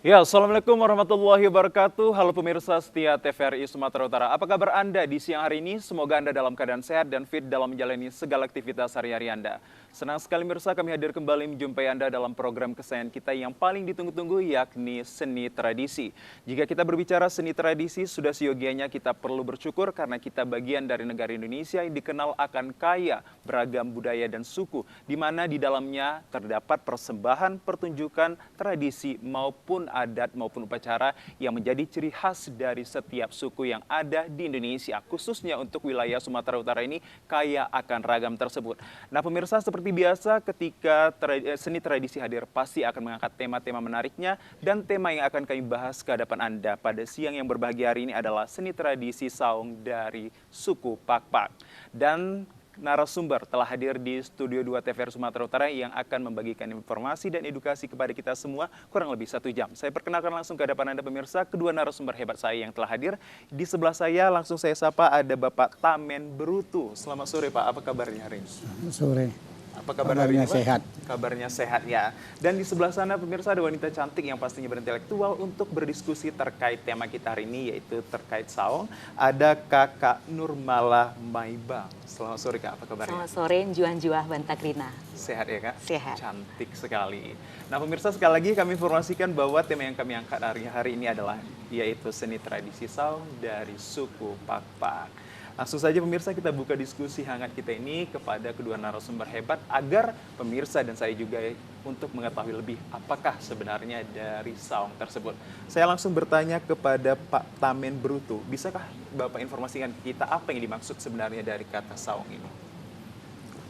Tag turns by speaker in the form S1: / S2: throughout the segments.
S1: Ya, Assalamualaikum warahmatullahi wabarakatuh. Halo pemirsa setia TVRI Sumatera Utara. Apa kabar Anda di siang hari ini? Semoga Anda dalam keadaan sehat dan fit dalam menjalani segala aktivitas hari-hari Anda. Senang sekali pemirsa kami hadir kembali menjumpai Anda dalam program kesayangan kita yang paling ditunggu-tunggu, yakni Seni Tradisi. Jika kita berbicara seni tradisi, sudah seyogianya kita perlu bersyukur karena kita bagian dari negara Indonesia yang dikenal akan kaya, beragam budaya dan suku, di mana di dalamnya terdapat persembahan, pertunjukan, tradisi maupun adat maupun upacara yang menjadi ciri khas dari setiap suku yang ada di Indonesia. Khususnya untuk wilayah Sumatera Utara ini kaya akan ragam tersebut. Nah pemirsa, seperti biasa ketika seni tradisi hadir pasti akan mengangkat tema-tema menariknya, dan tema yang akan kami bahas ke hadapan Anda pada siang yang berbahagia hari ini adalah seni tradisi saung dari suku Pakpak. Dan narasumber telah hadir di Studio 2 TVRI Sumatera Utara yang akan membagikan informasi dan edukasi kepada kita semua kurang lebih 1 jam. Saya perkenalkan langsung ke hadapan Anda pemirsa, kedua narasumber hebat saya yang telah hadir. Di sebelah saya langsung saya sapa ada Bapak Tamen Brutu. Selamat sore Pak, apa kabarnya hari ini?
S2: Selamat sore.
S1: Apa kabar hari ini, Pak?
S2: Sehat.
S1: Kabarnya sehat ya. Dan di sebelah sana pemirsa ada wanita cantik yang pastinya berintelektual untuk berdiskusi terkait tema kita hari ini, yaitu terkait saung. Ada Kakak Nurmala Maibang. Selamat sore Kak, apa kabarnya?
S3: Selamat sore, Juan Bantakrina.
S1: Sehat ya Kak?
S3: Sehat.
S1: Cantik sekali. Nah pemirsa, sekali lagi kami informasikan bahwa tema yang kami angkat hari ini adalah yaitu seni tradisi saung dari suku Pakpak. Langsung saja pemirsa kita buka diskusi hangat kita ini kepada kedua narasumber hebat agar pemirsa dan saya juga untuk mengetahui lebih apakah sebenarnya dari saung tersebut. Saya langsung bertanya kepada Pak Tamen Brutu, bisakah Bapak informasikan kita apa yang dimaksud sebenarnya dari kata saung ini?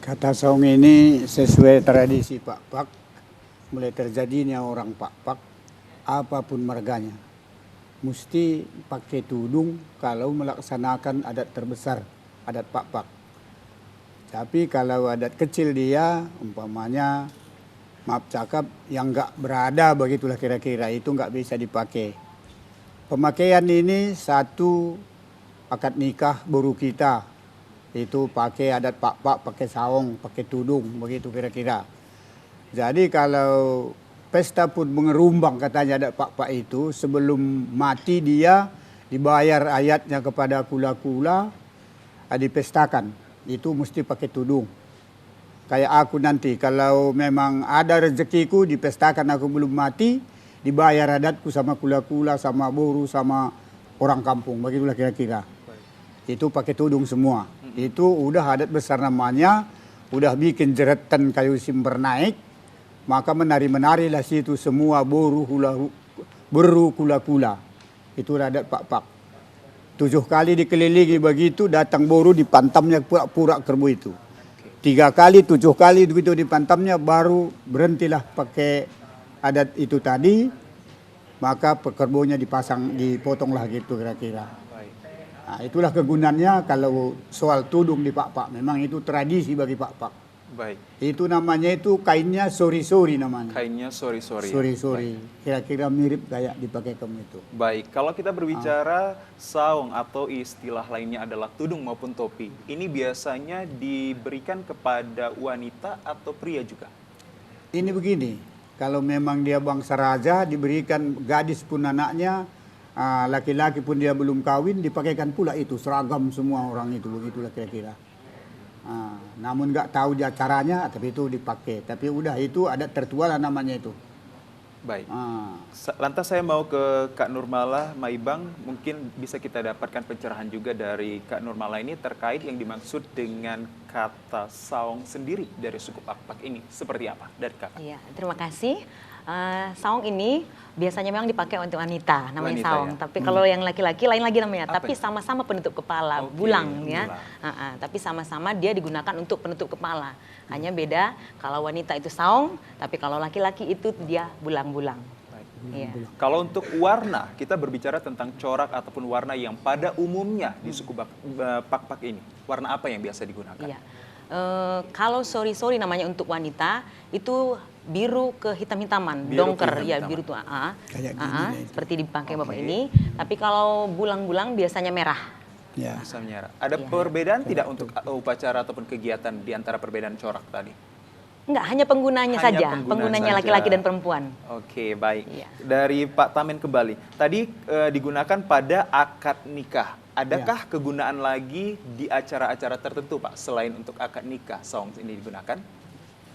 S2: Kata saung ini sesuai tradisi Pakpak, mulai terjadinya orang Pakpak, apapun marganya, mesti pakai tudung kalau melaksanakan adat terbesar, adat Pakpak. Tapi kalau adat kecil dia, umpamanya, maaf cakap, yang nggak berada begitulah kira-kira, itu nggak bisa dipakai. Pemakaian ini satu, akad nikah baru kita, itu pakai adat Pakpak, pakai saung, pakai tudung, begitu kira-kira. Jadi kalau pesta pun mengerumbang katanya adat Pakpak itu, sebelum mati dia dibayar ayatnya kepada kula-kula, dipestakan. Itu mesti pakai tudung. Kayak aku nanti, kalau memang ada rezekiku dipestakan aku belum mati, dibayar adatku sama kula-kula, sama boru, sama orang kampung. Begitulah kira-kira. Itu pakai tudung semua. Itu udah adat besar namanya, udah bikin jeretan kayu simper naik, maka menari-menarilah situ semua boru, beru, kula-kula. Itu adat Pakpak. 7 kali dikelilingi begitu, datang boru dipantamnya pura-pura kerbu itu. 3 kali, 7 kali begitu dipantamnya, baru berhentilah pakai adat itu tadi, maka kerbaunya dipotonglah gitu kira-kira. Nah, itulah kegunaannya kalau soal tudung di Pakpak. Memang itu tradisi bagi Pakpak.
S1: Baik.
S2: Itu namanya itu kainnya sori-sori namanya.
S1: Kainnya sori-sori.
S2: Sori-sori. Kira-kira mirip kayak dipakai kamu itu.
S1: Baik, kalau kita berbicara saung atau istilah lainnya adalah tudung maupun topi, ini biasanya diberikan kepada wanita atau pria juga?
S2: Ini begini, kalau memang dia bangsa raja diberikan gadis pun anaknya, laki-laki pun dia belum kawin dipakaikan pula itu, seragam semua orang itu, begitulah kira-kira. Namun nggak tahu dia caranya, tapi itu dipakai. Tapi udah itu adat tertua lah namanya itu.
S1: Baik. Lantas saya mau ke Kak Nurmala Maibang, mungkin bisa kita dapatkan pencerahan juga dari Kak Nurmala ini terkait yang dimaksud dengan kata saung sendiri dari suku Pakpak ini. Seperti apa dari Kakak?
S3: Iya, terima kasih. Saung ini biasanya memang dipakai untuk wanita, namanya
S1: Wanita,
S3: saung.
S1: ya?
S3: Tapi kalau yang laki-laki lain lagi namanya.
S1: Apa
S3: Tapi
S1: itu?
S3: sama-sama penutup kepala,
S1: Oke,
S3: bulang ya.
S1: bulang.
S3: Tapi sama-sama dia digunakan untuk penutup kepala. Hanya beda kalau wanita itu saung, tapi kalau laki-laki itu dia bulang-bulang.
S1: Baik.
S3: Iya.
S1: Kalau untuk warna, kita berbicara tentang corak ataupun warna yang pada umumnya di suku Pakpak ini. Warna apa yang biasa digunakan?
S3: Iya. Kalau sori-sori namanya untuk wanita itu biru ke hitam-hitaman,
S1: Biru
S3: dongker ya,
S1: kehitam-hitaman.
S3: biru tuh
S2: Kayak gini lah itu.
S3: seperti dipakai Bapak
S1: Oke.
S3: ini. Tapi kalau bulang-bulang biasanya merah.
S2: Ya.
S1: Bisa menyerah. Ada
S3: Iya.
S1: perbedaan tidak untuk upacara ataupun kegiatan di antara perbedaan corak tadi?
S3: Enggak, hanya penggunanya
S1: Hanya
S3: saja,
S1: pengguna
S3: penggunanya
S1: saja.
S3: laki-laki dan perempuan.
S1: Oke, baik.
S3: Iya.
S1: Dari Pak Tamen kembali. Tadi digunakan pada akad nikah. Adakah kegunaan lagi di acara-acara tertentu, Pak, selain untuk akad nikah saung ini digunakan?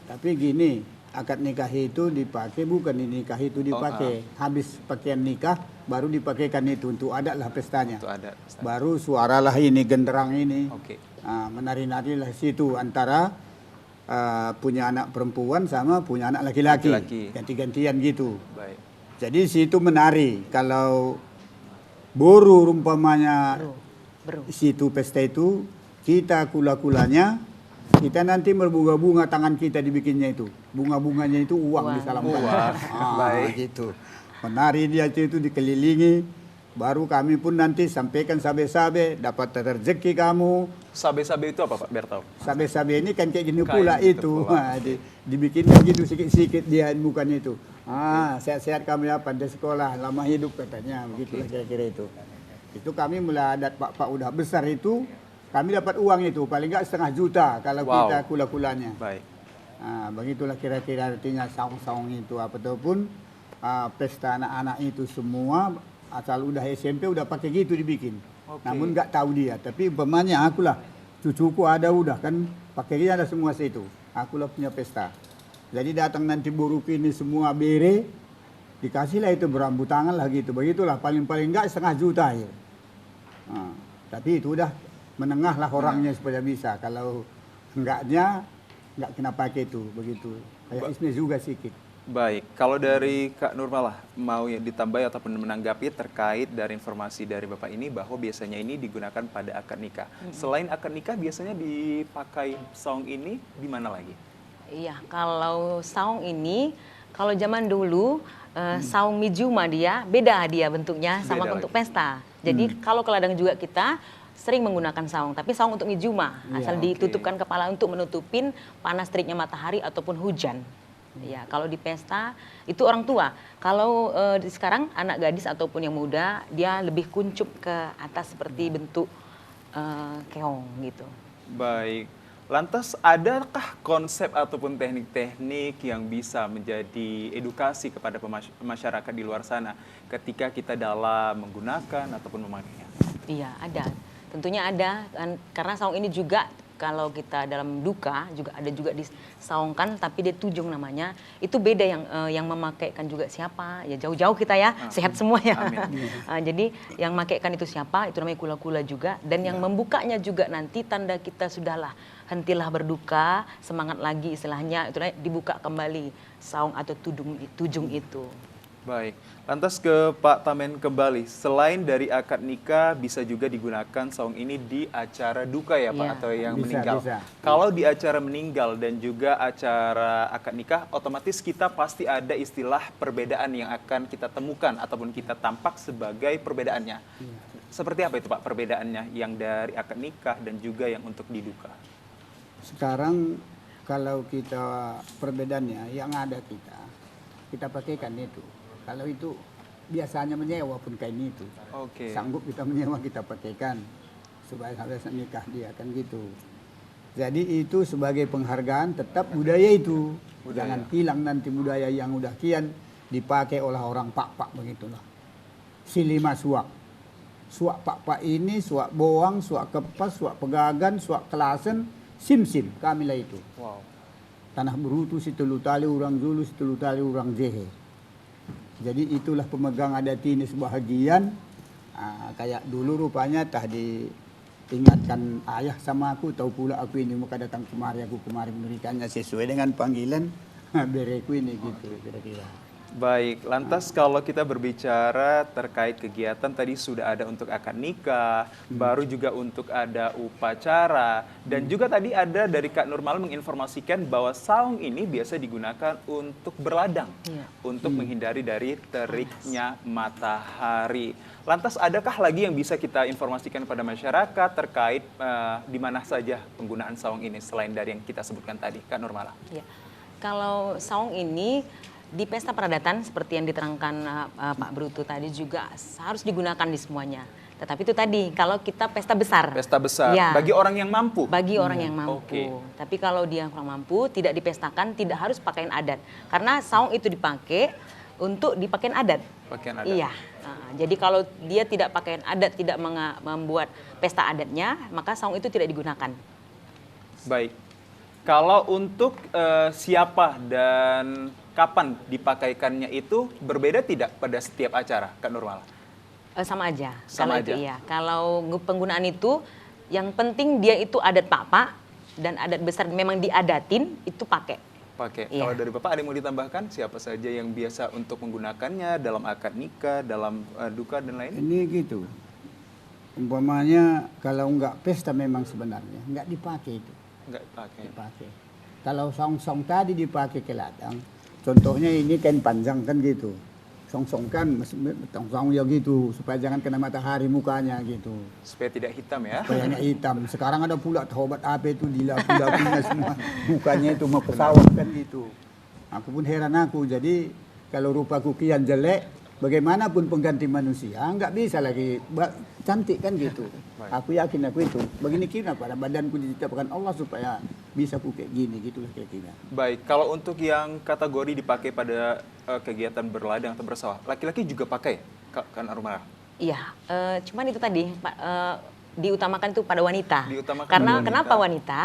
S2: Tapi gini, akad nikah itu dipakai bukan di nikah itu dipakai. Habis pakaian nikah baru dipakaikan itu untuk adat lah pestanya.
S1: Itu ada.
S2: Baru suaralah ini genderang ini.
S1: Oke.
S2: Menari-nari lah situ antara punya anak perempuan sama punya anak laki-laki.
S1: Laki-laki.
S2: Ganti-gantian gitu.
S1: Baik.
S2: Jadi situ menari. Kalau boru umpamanya
S3: Beru.
S2: situ pesta itu, kita kula-kulanya, kita nanti berbunga-bunga tangan kita dibikinnya itu. Bunga-bunganya itu uang disalamkan.
S1: Baik.
S2: Gitu. Menari dia itu dikelilingi, baru kami pun nanti sampaikan sabe-sabe, dapat rezeki kamu.
S1: Sabe-sabe itu apa, Pak? Biar tahu.
S2: Sabe-sabe ini kan kayak gini
S1: Kain
S2: pula
S1: gitu
S2: itu.
S1: pula.
S2: Dibikinnya gitu sikit-sikit dia bukan itu. Sehat-sehat kamu ya pada sekolah, lama hidup katanya. Begitulah kira-kira itu. Itu kami mulai adat pak-pak udah besar itu, kami dapat uang itu. Paling enggak 1,5 juta kalau kita kula-kulanya.
S1: Baik.
S2: Begitulah kira-kira artinya saung-saung itu. Ataupun pesta anak-anak itu semua, asal udah SMP udah pakai gitu dibikin.
S1: Oke.
S2: Namun nggak tahu dia. Tapi umpamanya akulah, cucuku ada udah kan pakainya ada semua situ. Akulah punya pesta. Jadi datang nanti buruk ini semua bere, dikasihlah itu berambu tangan lah gitu. Begitulah paling-paling enggak 1,5 juta ya. Tapi itu udah menengah lah orangnya supaya bisa. Kalau enggaknya enggak kena pakai itu begitu. Kayak Isme juga sedikit.
S1: Baik, kalau dari Kak Nurmalah mau ditambahi ataupun menanggapi terkait dari informasi dari Bapak ini bahwa biasanya ini digunakan pada akad nikah. Selain akad nikah biasanya dipakai saung ini di mana lagi?
S3: Iya, kalau saung ini, kalau zaman dulu saung mijuma dia beda dia bentuknya sama
S1: Beda
S3: untuk
S1: lagi.
S3: pesta. Jadi kalau ke ladang juga kita sering menggunakan saung, tapi saung untuk mijuma, asal
S1: oke.
S3: ditutupkan kepala untuk menutupin panas teriknya matahari ataupun hujan. Ya, kalau di pesta itu orang tua. Kalau sekarang anak gadis ataupun yang muda, dia lebih kuncup ke atas seperti bentuk keong gitu.
S1: Baik, lantas adakah konsep ataupun teknik-teknik yang bisa menjadi edukasi kepada masyarakat di luar sana ketika kita dalam menggunakan ataupun memakainya?
S3: Iya, ada. Tentunya ada, karena saung ini juga kalau kita dalam duka juga ada juga disaungkan, tapi dia tujung namanya. Itu beda yang memakaikan juga siapa. Ya jauh-jauh kita ya, sehat semua ya. Jadi yang memakaikan itu siapa, itu namanya kula-kula juga. Dan yang membukanya juga nanti tanda kita sudahlah, hentilah berduka, semangat lagi istilahnya. Itu dibuka kembali saung atau tujung itu.
S1: Baik, lantas ke Pak Tamen kembali. Selain dari akad nikah, bisa juga digunakan saung ini di acara duka ya Pak,
S3: Iya.
S1: atau yang
S2: Bisa,
S1: meninggal.
S2: bisa.
S1: Kalau di acara meninggal dan juga acara akad nikah, otomatis kita pasti ada istilah perbedaan yang akan kita temukan ataupun kita tampak sebagai perbedaannya. Seperti apa itu Pak perbedaannya yang dari akad nikah dan juga yang untuk di duka?
S2: Sekarang kalau kita perbedaannya yang ada kita pakaikan itu. Kalau itu biasanya menyewa pun kain itu.
S1: Oke.
S2: Sanggup kita menyewa kita pakaikan supaya sampai nikah dia kan gitu. Jadi itu sebagai penghargaan tetap budaya itu. Jangan hilang nanti budaya yang udah kian dipakai oleh orang pak-pak begitulah. Silima suak. Suak pak-pak ini, suak boang, suak kepas, suak pegagan, suak kelasen, sim-sim kamilah itu.
S1: Wow.
S2: Tanah berutu situlu tali orang Zulu, situlu tali orang Jehe. Jadi itulah pemegang adat ini sebahagian. Kayak dulu rupanya tah diingatkan ayah sama aku, tahu pula aku ini muka datang kemari, aku kemari memberikannya sesuai dengan panggilan bereku ini gitu kira-kira.
S1: Baik, lantas kalau kita berbicara terkait kegiatan tadi sudah ada untuk akad nikah, baru juga untuk ada upacara, dan juga tadi ada dari Kak Nurmal menginformasikan bahwa saung ini biasa digunakan untuk berladang, untuk menghindari dari teriknya matahari. Lantas adakah lagi yang bisa kita informasikan pada masyarakat terkait di mana saja penggunaan saung ini selain dari yang kita sebutkan tadi, Kak Nurmala?
S3: Ya. Kalau saung ini di pesta peradatan seperti yang diterangkan Pak Bruto tadi juga harus digunakan di semuanya. Tetapi itu tadi kalau kita pesta besar.
S1: Pesta besar
S3: Ya.
S1: bagi orang yang mampu.
S3: Bagi orang yang mampu.
S1: Oke.
S3: Tapi kalau dia kurang mampu, tidak dipestakan, tidak harus pakaian adat. Karena saung itu dipakai untuk dipakaian adat.
S1: Pakaian adat.
S3: Iya. Nah, jadi kalau dia tidak pakaian adat, tidak membuat pesta adatnya, maka saung itu tidak digunakan.
S1: Baik. Kalau untuk siapa dan kapan dipakaikannya itu berbeda tidak pada setiap acara, Kak Nurmala?
S3: Sama aja.
S1: Sama
S3: Kalau
S1: aja.
S3: itu iya. Kalau penggunaan itu, yang penting dia itu adat papa dan adat besar memang diadatin itu pakai.
S1: Pakai.
S3: Iya.
S1: Kalau dari Bapak ada yang mau ditambahkan siapa saja yang biasa untuk menggunakannya dalam akad nikah, dalam duka dan lain?
S2: Ini gitu. Umpamanya kalau nggak pesta memang sebenarnya nggak dipakai itu.
S1: Nggak pakai.
S2: Dipakai. Kalau song-song tadi dipakai ke ladang, contohnya ini kan panjang kan gitu. Song-song kan song ya gitu supaya jangan kena matahari mukanya gitu.
S1: Supaya tidak hitam ya.
S2: Supaya nggak hitam. Sekarang ada pula obat apa itu dilapu-lapunya semua. Mukanya itu mau pesawat kan gitu. Aku pun heran aku. Jadi kalau rupaku kian jelek, bagaimanapun pengganti manusia nggak bisa lagi cantik kan gitu. Aku yakin aku itu. Begini kira pada badanku diciptakan Allah supaya bisa aku kayak gini gitulah kira-kira.
S1: Baik, kalau untuk yang kategori dipakai pada kegiatan berladang atau bersawah, laki-laki juga pakai, Kak Nurmala?
S3: Iya, cuman itu tadi Pak, diutamakan itu pada wanita.
S1: Diutamakan
S3: Karena
S1: pada wanita.
S3: kenapa wanita?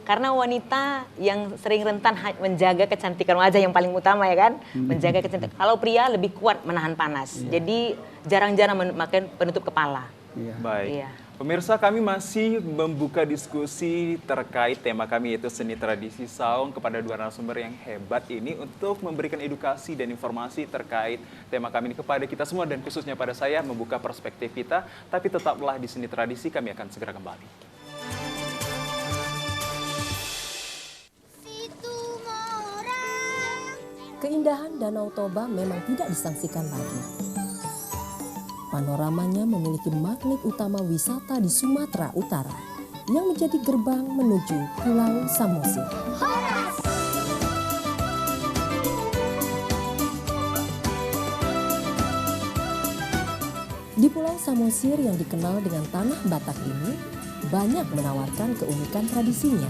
S3: Karena wanita yang sering rentan menjaga kecantikan wajah yang paling utama ya kan, menjaga kecantikan. Kalau pria lebih kuat menahan panas, jadi jarang-jarang memakai penutup kepala.
S2: Iya.
S1: Baik.
S3: Iya.
S1: Pemirsa, kami masih membuka diskusi terkait tema kami yaitu seni tradisi saung kepada dua narasumber yang hebat ini untuk memberikan edukasi dan informasi terkait tema kami ini kepada kita semua dan khususnya pada saya membuka perspektif kita. Tapi tetaplah di seni tradisi, kami akan segera kembali.
S4: Keindahan Danau Toba memang tidak disangsikan lagi. Panoramanya memiliki magnet utama wisata di Sumatera Utara yang menjadi gerbang menuju Pulau Samosir. Di Pulau Samosir yang dikenal dengan tanah Batak ini, banyak menawarkan keunikan tradisinya.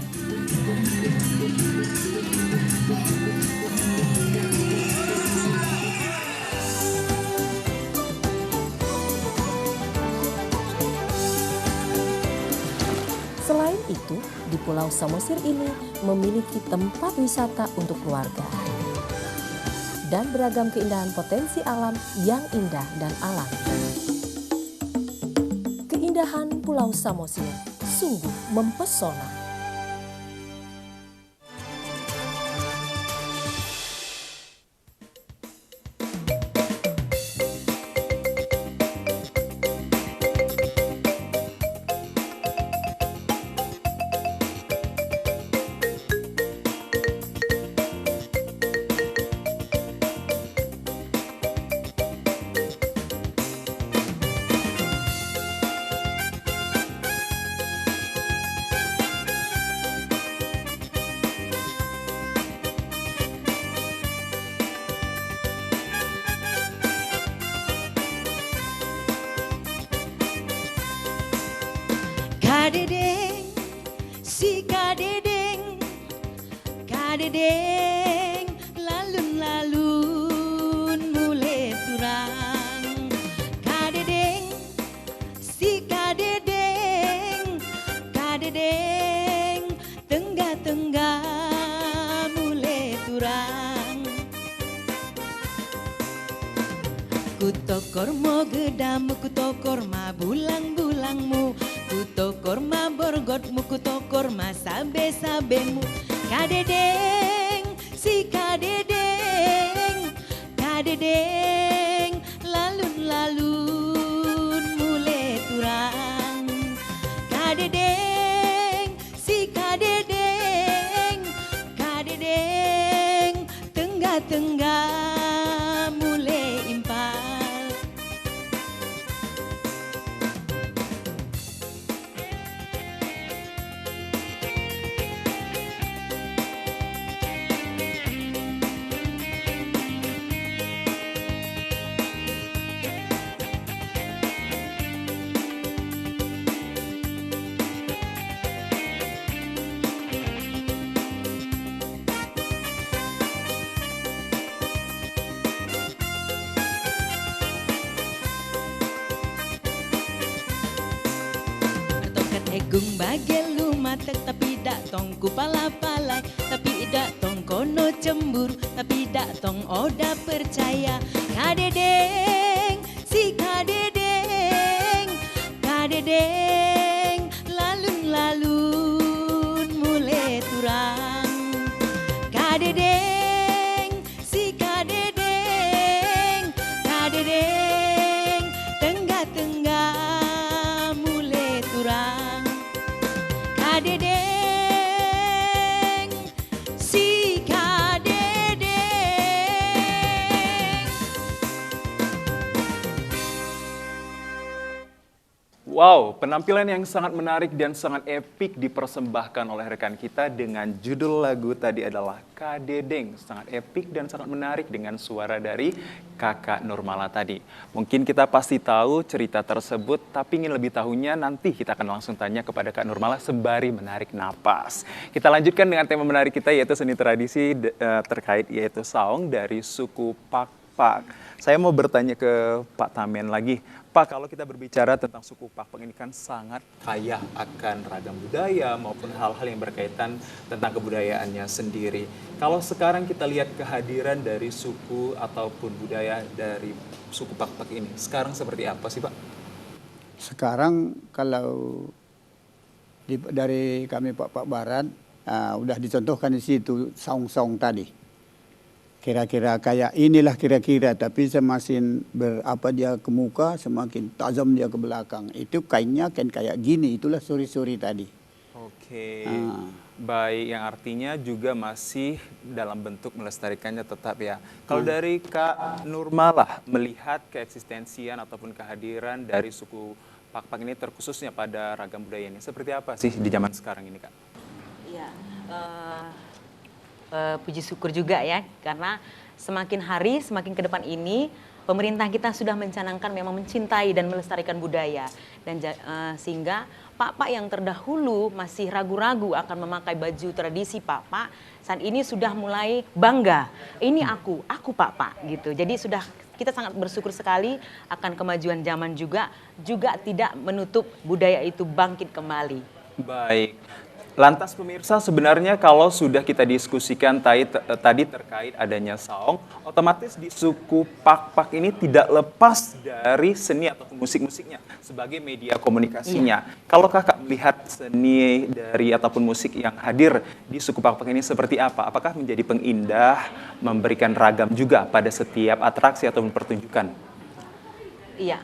S4: Selain itu, di Pulau Samosir ini memiliki tempat wisata untuk keluarga dan beragam keindahan potensi alam yang indah dan alami. Keindahan Pulau Samosir sungguh mempesona.
S5: Kadedeng, si kadedeng, kadedeng, lalun-lalun mulai turang. Kadedeng, si kadedeng, kadedeng, tenggah-tenggah mulai turang. Kutokor mo gedamu, kutokor ma bulang-bulangmu, kutokor ma borgotmu, kutokor ma sabe-sabemu. Kadedeng, si kadedeng, kadedeng, lalun-lalun mulai turang. Kadedeng, si kadedeng, kadedeng, tenggah-tenggah mulai impal. Gung bagelu matek tapi dak tong kupala palai, tapi dak tong kono cemburu, tapi dak tong oda percaya. Kadedeng si kadedeng, kadedeng lalun-lalun mulai turang. Kadedeng si kadedeng, kadedeng tenggah-tenggah mulai turang. Kadedeng si kadedeng.
S1: Wow, penampilan yang sangat menarik dan sangat epik dipersembahkan oleh rekan kita dengan judul lagu tadi adalah Kadedeng. Sangat epik dan sangat menarik dengan suara dari Kakak Nurmala tadi. Mungkin kita pasti tahu cerita tersebut, tapi ingin lebih tahunya nanti kita akan langsung tanya kepada Kak Nurmala sembari menarik napas. Kita lanjutkan dengan tema menarik kita yaitu seni tradisi terkait yaitu saung dari suku Pakpak. Saya mau bertanya ke Pak Tamen lagi. Pak, kalau kita berbicara tentang suku Pakpak ini kan sangat kaya akan ragam budaya maupun hal-hal yang berkaitan tentang kebudayaannya sendiri. Kalau sekarang kita lihat kehadiran dari suku ataupun budaya dari suku Pakpak ini, sekarang seperti apa sih Pak?
S2: Sekarang kalau dari kami Pakpak Barat, udah dicontohkan di situ saung-saung tadi. Kira-kira kayak inilah kira-kira, tapi semakin berapa dia ke muka, semakin tajam dia ke belakang. Itu kainnya kan kayak gini, itulah suri-suri tadi.
S1: Oke, baik, yang artinya juga masih dalam bentuk melestarikannya tetap ya. Kalau dari Kak Nurmala melihat keeksistensian ataupun kehadiran dari suku Pakpak ini terkhususnya pada ragam budaya ini, seperti apa sih di zaman sekarang ini Kak?
S3: Iya, puji syukur juga ya, karena semakin hari semakin ke depan ini pemerintah kita sudah mencanangkan memang mencintai dan melestarikan budaya, dan sehingga Pakpak yang terdahulu masih ragu-ragu akan memakai baju tradisi Pakpak saat ini sudah mulai bangga, ini aku Pakpak gitu. Jadi sudah kita sangat bersyukur sekali akan kemajuan zaman juga tidak menutup budaya itu bangkit kembali.
S1: Baik. Lantas pemirsa, sebenarnya kalau sudah kita diskusikan tadi terkait adanya saung, otomatis di suku Pakpak ini tidak lepas dari seni ataupun musik-musiknya sebagai media komunikasinya. Kalau Kakak melihat seni dari ataupun musik yang hadir di suku Pakpak ini seperti apa? Apakah menjadi pengindah, memberikan ragam juga pada setiap atraksi ataupun pertunjukan?
S3: Iya,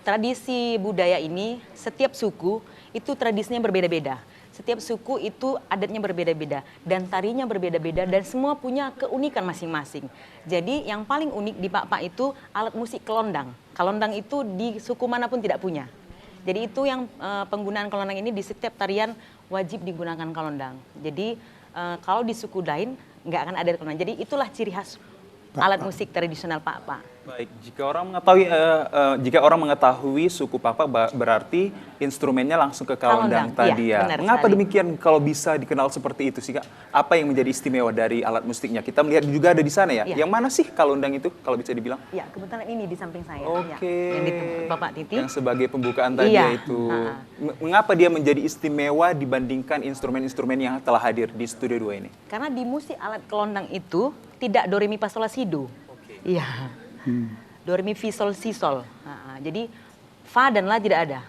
S3: tradisi budaya ini setiap suku itu tradisinya berbeda-beda. Setiap suku itu adatnya berbeda-beda dan tarinya berbeda-beda dan semua punya keunikan masing-masing. Jadi yang paling unik di Pakpak itu alat musik kelondang. Kelondang itu di suku manapun tidak punya. Jadi itu yang penggunaan kelondang ini di setiap tarian wajib digunakan kelondang. Jadi kalau di suku lain nggak akan ada kelondang. Jadi itulah ciri khas alat musik tradisional Pakpak.
S1: Baik, jika orang mengetahui suku Pakpak berarti instrumennya langsung ke kalondang tadi ya. Mengapa demikian kalau bisa dikenal seperti itu sih Kak? Apa yang menjadi istimewa dari alat musiknya? Kita melihat juga ada di sana ya. Yang mana sih kalondang itu kalau bisa dibilang?
S3: Ya, kebetulan ini di samping saya.
S1: Oke.
S3: Yang di Bapak Titi.
S1: Yang sebagai pembukaan tadi itu. Mengapa dia menjadi istimewa dibandingkan instrumen-instrumen yang telah hadir di Studio 2 ini?
S3: Karena di musik alat kelondang itu tidak do re mi fa sol la si do. Iya. Do re mi fi sol si sol. Jadi fa dan la tidak ada.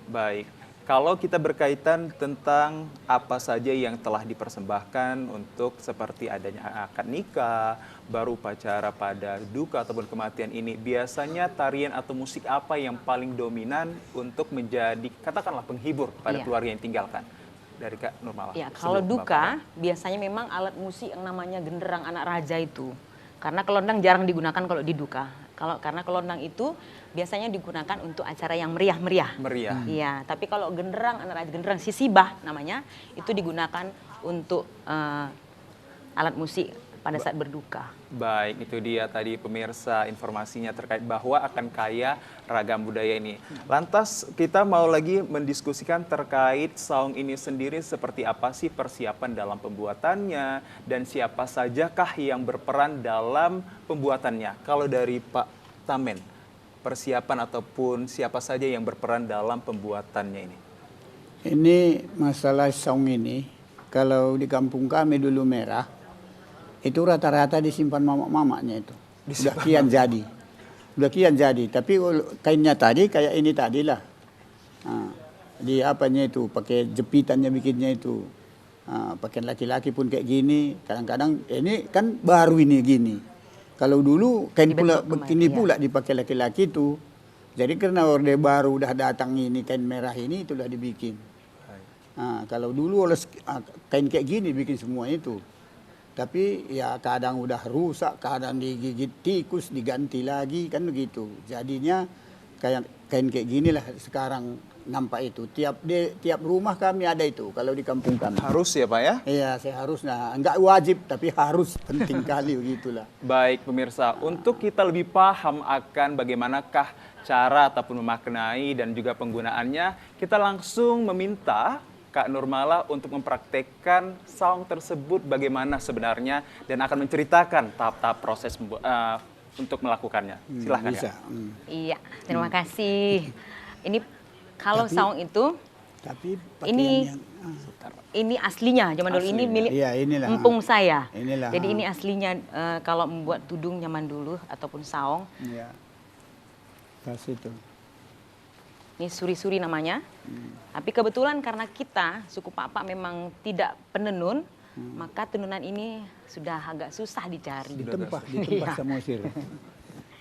S1: Baik. Kalau kita berkaitan tentang apa saja yang telah dipersembahkan untuk seperti adanya akad nikah, baru upacara pada duka ataupun kematian ini, biasanya tarian atau musik apa yang paling dominan untuk menjadi katakanlah penghibur pada keluarga yang tinggalkan? Dari Kak Nurmala.
S3: Ya, kalau duka biasanya memang alat musik yang namanya genderang anak raja itu. Karena kelondang jarang digunakan kalau di duka. Karena kelondang itu biasanya digunakan untuk acara yang meriah-meriah.
S1: Meriah.
S3: Iya, tapi kalau genderang anak raja, genderang sisibah namanya, itu digunakan untuk alat musik pada saat berduka.
S1: Baik, itu dia tadi pemirsa informasinya terkait bahwa akan kaya ragam budaya ini. Lantas kita mau lagi mendiskusikan terkait saung ini sendiri, seperti apa sih persiapan dalam pembuatannya dan siapa sajakah yang berperan dalam pembuatannya. Kalau dari Pak Tamen, persiapan ataupun siapa saja yang berperan dalam pembuatannya ini?
S2: Ini masalah saung ini, kalau di kampung kami dulu merah, itu rata-rata disimpan mama-mamanya itu. Udah kian jadi. Udah kian jadi, tapi kainnya tadi kayak ini tadi lah. Nah, di apanya itu, pakai jepitannya bikinnya itu. Nah, pakaian laki-laki pun kayak gini, kadang-kadang ini kan baru ini gini. Kalau dulu kain pula begini pula dipakai laki-laki itu. Jadi karena orde baru udah datang ini kain merah ini itulah dibikin. Nah, kalau dulu kain kayak gini bikin semua itu. Tapi ya kadang udah rusak, kadang digigit tikus, diganti lagi kan begitu. Jadinya kayak kain kayak gini lah sekarang nampak itu. Tiap rumah kami ada itu kalau di kampung kami.
S1: Harus ya Pak ya?
S2: Iya, saya harus. Nah, enggak wajib tapi harus, penting kali begitulah.
S1: Baik pemirsa, untuk kita lebih paham akan bagaimanakah cara ataupun memaknai dan juga penggunaannya, kita langsung meminta Kak Nurmala untuk mempraktekkan saung tersebut bagaimana sebenarnya dan akan menceritakan tahap-tahap proses untuk melakukannya. Silahkan
S2: Bisa.
S1: Kak.
S3: Iya, terima kasih. Ini kalau
S2: Tapi-
S3: saung itu
S2: Tapi
S3: Ini-
S2: pakaian yang
S3: ini aslinya zaman dulu, ini
S1: Aslinya.
S3: milik
S2: Iya, inilah.
S3: empung saya.
S2: Inilah.
S3: Jadi ini aslinya kalau membuat tudung zaman dulu ataupun saung,
S2: Iya. Pas itu.
S3: ini suri-suri namanya. Tapi kebetulan karena kita suku Pak memang tidak penenun, maka tenunan ini sudah agak susah dicari.
S2: Ditempah
S3: Iya.
S2: sama usir.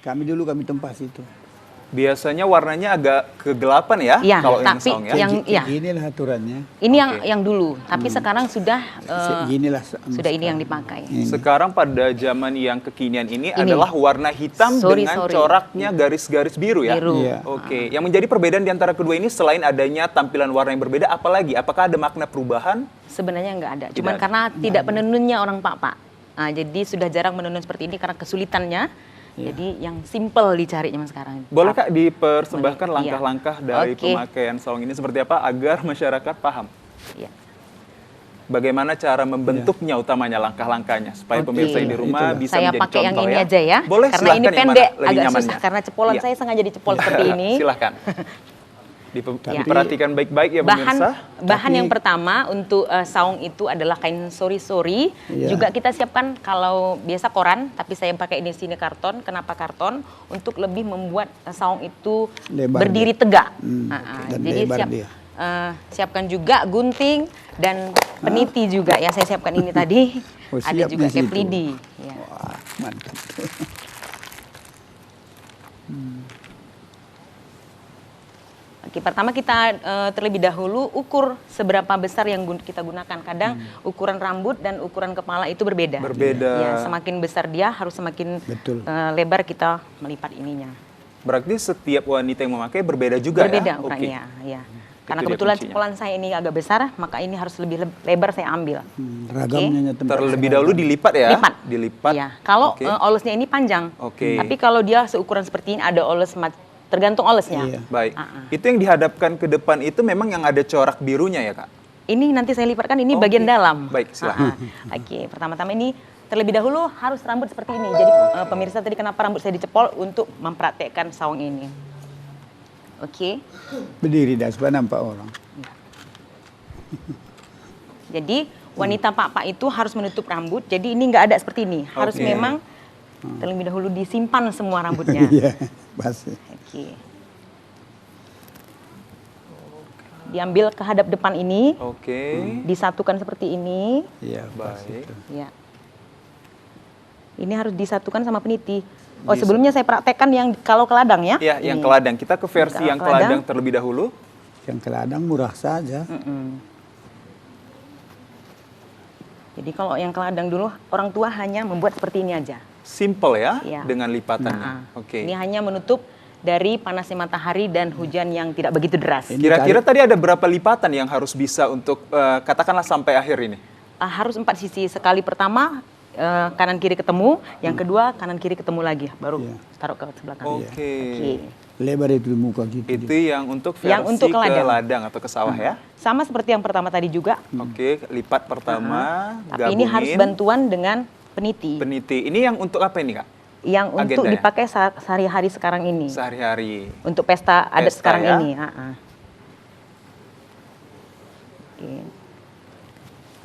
S2: Kami dulu tempas itu.
S1: Biasanya warnanya agak kegelapan ya,
S3: Iya,
S1: kalau yang
S3: tapi
S1: saung ya.
S3: yang iya.
S2: Inilah aturannya.
S3: Ini
S1: Oke.
S3: yang dulu, tapi sekarang sudah
S2: Ginilah
S3: sudah ini yang dipakai.
S1: Sekarang pada zaman yang kekinian ini adalah warna hitam
S3: Sorry,
S1: dengan
S3: sorry.
S1: coraknya garis-garis biru ya.
S3: Biru.
S2: Iya.
S1: Oke, yang menjadi perbedaan di antara kedua ini selain adanya tampilan warna yang berbeda, apalagi? Apakah ada makna perubahan?
S3: Sebenarnya nggak ada,
S1: Tidak
S3: cuman
S1: ada.
S3: karena tidak penenunnya orang Pak. Nah, jadi sudah jarang menenun seperti ini karena kesulitannya. Jadi yang simple dicari zaman sekarang.
S1: Boleh Kak dipersembahkan
S3: Boleh, iya.
S1: langkah-langkah dari
S3: Oke.
S1: pemakaian saung ini seperti apa agar masyarakat paham?
S3: Iya.
S1: Bagaimana cara membentuknya utamanya langkah-langkahnya supaya
S3: Oke.
S1: pemirsa yang di rumah
S2: Itulah.
S1: bisa
S3: Saya
S1: menjadi
S3: pakai yang
S1: contoh
S3: ini
S1: ya.
S3: aja ya.
S1: Boleh,
S3: karena
S1: silahkan
S3: ini
S1: yang
S3: pendek,
S1: mana lebih
S3: agak
S1: nyamannya.
S3: susah karena cepolan
S1: Iya.
S3: saya sengaja dicepol seperti ini.
S1: Silahkan.
S3: Ya.
S1: Diperhatikan baik-baik ya pemirsa.
S3: Bahan
S2: Tapi-
S3: yang pertama untuk saung itu adalah kain sori-sori.
S2: Iya.
S3: Juga kita siapkan kalau biasa koran, tapi saya pakai ini sini karton. Kenapa karton? Untuk lebih membuat saung itu
S2: Lebar
S3: berdiri
S2: dia.
S3: tegak.
S2: Dan
S3: Jadi
S2: lebar dia.
S3: siapkan juga gunting dan peniti juga ya. Saya siapkan ini tadi.
S2: Oh,
S3: Ada
S2: siap
S3: juga
S2: di situ.
S3: keplidi. Ya.
S2: Wah, mantap.
S3: Oke, pertama kita terlebih dahulu ukur seberapa besar yang kita gunakan. Kadang ukuran rambut dan ukuran kepala itu berbeda.
S1: Berbeda.
S3: Ya, semakin besar dia harus semakin
S2: Betul.
S3: lebar kita melipat ininya.
S1: Berarti setiap wanita yang memakai berbeda juga
S3: Berbeda
S1: ya?
S3: ukurannya, ya. Karena
S1: dia
S3: kebetulan
S1: kuncinya.
S3: cepolan saya ini agak besar, maka ini harus lebih lebar saya ambil.
S2: Ragamnya tempat
S1: Terlebih dahulu dilipat ya?
S3: Lipat.
S1: Dilipat.
S3: Iya. Kalau
S1: Oke.
S3: olesnya ini panjang.
S1: Oke.
S3: Tapi kalau dia seukuran seperti ini ada oles tergantung olesnya.
S2: Iya.
S1: Baik.
S3: Ah.
S1: Itu yang dihadapkan ke depan itu memang yang ada corak birunya ya Kak?
S3: Ini nanti saya lipatkan, ini
S1: Oke.
S3: bagian dalam.
S1: Baik, silakan.
S3: Oke, pertama-tama ini terlebih dahulu harus rambut seperti ini. Jadi pemirsa tadi kenapa rambut saya dicepol untuk mempraktekkan saung ini. Oke,
S2: berdiri dah supaya nampak orang.
S3: jadi wanita Pak itu harus menutup rambut. Jadi ini nggak ada seperti ini. Harus
S1: Oke.
S3: memang terlebih dahulu disimpan semua rambutnya.
S2: Iya, pasti.
S3: Oke. Diambil ke hadap depan ini,
S1: Oke.
S3: disatukan seperti ini.
S2: Iya, pas
S1: Baik.
S2: itu.
S3: Ya. Ini harus disatukan sama peniti. Oh, sebelumnya saya praktekkan yang kalau ke ladang ya.
S1: Ya, yang
S3: Ini.
S1: ke ladang. Kita ke versi
S3: Kalau
S1: yang
S3: ke
S1: ke ladang
S3: ladang.
S1: terlebih dahulu.
S2: Yang ke ladang murah saja.
S3: Jadi kalau yang ke ladang dulu orang tua hanya membuat seperti ini aja.
S1: Simple ya,
S3: Iya.
S1: dengan lipatannya.
S3: Nah,
S1: Oke.
S3: Ini hanya menutup dari panasnya matahari dan hujan yang tidak begitu deras.
S2: Ini
S1: Kira-kira tadi ada berapa lipatan yang harus bisa untuk katakanlah sampai akhir ini?
S3: Harus 4 sisi. Sekali pertama kanan kiri ketemu, yang kedua kanan kiri ketemu lagi, baru
S2: Iya.
S3: taruh ke sebelah kanan.
S1: Oke.
S3: Oke.
S2: Lebar itu di muka gitu.
S1: Itu yang untuk versi
S3: Yang untuk ke
S1: ke
S3: ladang.
S1: ladang atau ke sawah ya.
S3: Sama seperti yang pertama tadi juga,
S1: Oke, lipat pertama,
S3: tapi ini harus
S1: gabungin,
S3: bantuan dengan peniti.
S1: peniti. Ini yang untuk apa ini Kak?
S3: Yang untuk
S1: Agenda ya?
S3: dipakai sehari-hari sekarang ini.
S1: Sehari-hari.
S3: Untuk pesta adat
S1: Pesta
S3: sekarang
S1: ya?
S3: ini. Oke.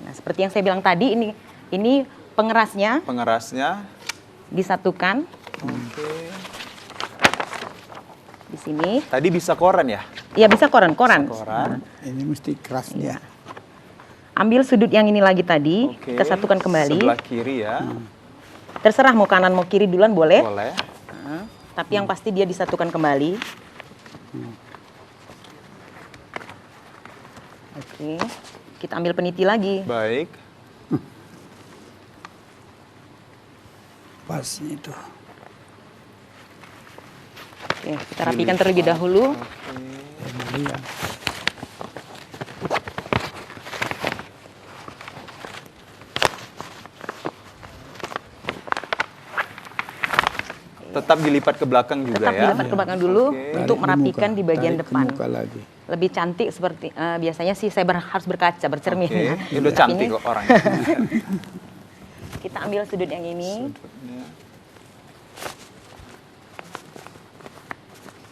S3: Nah, seperti yang saya bilang tadi, ini pengerasnya
S1: Pengerasnya.
S3: disatukan
S1: Oke.
S3: di sini.
S1: Tadi bisa koran ya?
S3: Iya, bisa koran.
S1: Koran.
S2: Ini mesti keras
S3: Iya.
S2: dia.
S3: Ambil sudut yang ini lagi tadi,
S1: Oke.
S3: kita satukan kembali.
S1: Sebelah kiri ya.
S3: Terserah mau kanan mau kiri duluan boleh.
S1: Boleh.
S3: Nah, tapi yang pasti dia disatukan kembali. Oke, kita ambil peniti lagi.
S1: Baik.
S2: Pas itu.
S3: Oke, kita rapikan terlebih dahulu.
S2: Iya.
S1: Tetap dilipat ke belakang juga
S3: Tetap
S1: ya.
S3: dilipat ke belakang dulu
S1: Oke.
S3: untuk
S2: Tarik ke
S3: merapikan
S2: muka,
S3: di bagian
S2: tarik ke
S3: depan.
S2: muka lagi.
S3: Lebih cantik seperti biasanya sih saya harus berkaca, bercermin.
S1: Oke.
S3: ya.
S1: Ini udah
S3: Tapi
S1: cantik
S3: ini
S1: kok orangnya.
S3: kita ambil sudut yang ini.
S1: Sudutnya.